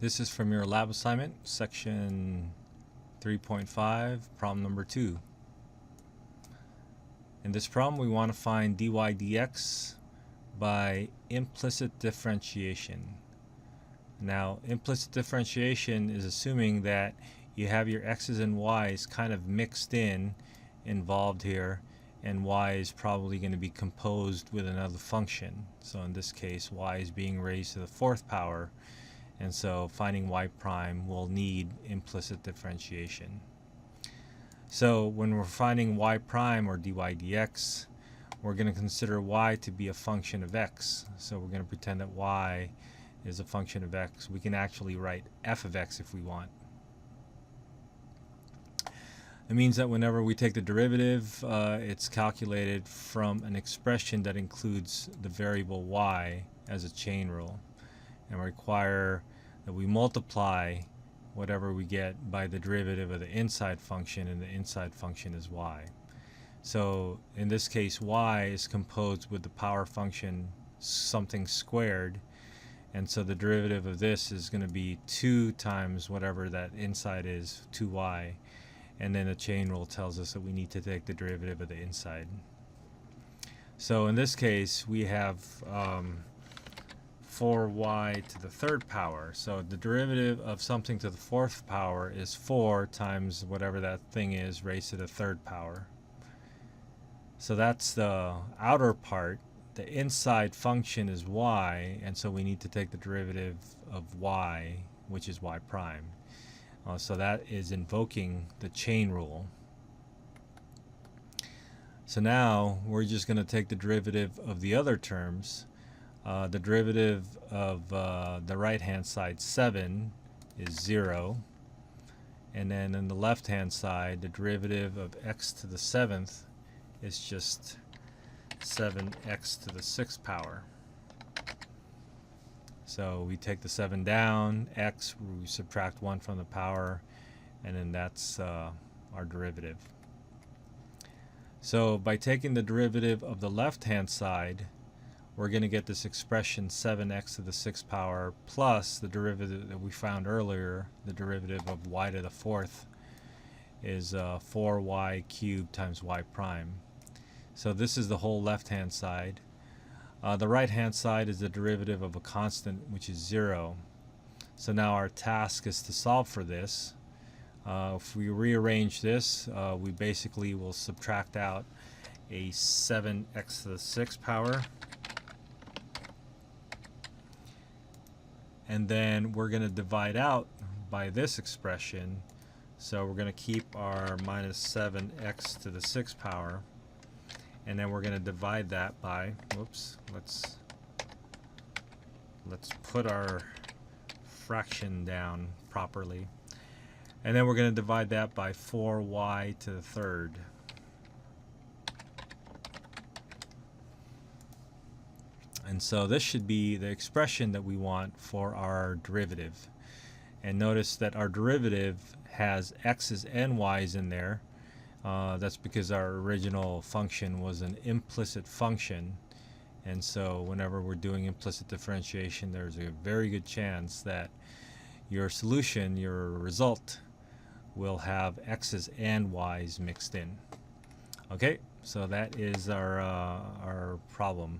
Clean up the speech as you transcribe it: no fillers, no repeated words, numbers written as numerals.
This is from your lab assignment, section 3.5, problem number 2. In this problem, we want to find dy dx by implicit differentiation. Now, implicit differentiation is assuming that you have your x's and y's kind of mixed involved here, and y is probably going to be composed with another function. So in this case, y is being raised to the 4th power, and so finding y prime will need implicit differentiation. So when we're finding y prime or dy dx, we're going to consider y to be a function of x. So we're going to pretend that y is a function of x. We can actually write f of x if we want. It means that whenever we take the derivative, it's calculated from an expression that includes the variable y as a chain rule, and require that we multiply whatever we get by the derivative of the inside function, and the inside function is y. So in this case, y is composed with the power function something squared, and so the derivative of this is going to be 2 times whatever that inside is, 2y, and then the chain rule tells us that we need to take the derivative of the inside. So in this case, we have 4y to the 3rd power. So the derivative of something to the 4th power is 4 times whatever that thing is raised to the 3rd power. So that's the outer part. The inside function is y, and so we need to take the derivative of y, which is y prime. So that is invoking the chain rule. So now we're just going to take the derivative of the other terms. The derivative of the right hand side, 7, is 0. And then on the left hand side, the derivative of x to the 7th is just 7x to the 6th power. So we take the 7 down, x, we subtract 1 from the power, and then that's our derivative. So by taking the derivative of the left-hand side, we're going to get this expression 7x to the 6th power plus the derivative that we found earlier, the derivative of y to the 4th is 4y cubed times y prime. So this is the whole left-hand side. The right-hand side is the derivative of a constant, which is 0. So now our task is to solve for this. If we rearrange this, we basically will subtract out a 7x to the 6th power. And then we're going to divide out by this expression. So we're going to keep our minus 7x to the 6th power. And then we're going to divide that by, whoops, let's put our fraction down properly. And then we're going to divide that by 4y to the 3rd. And so this should be the expression that we want for our derivative. And notice that our derivative has x's and y's in there. That's because our original function was an implicit function, and so whenever we're doing implicit differentiation, there's a very good chance that your solution, your result, will have x's and y's mixed in. Okay, so that is our problem.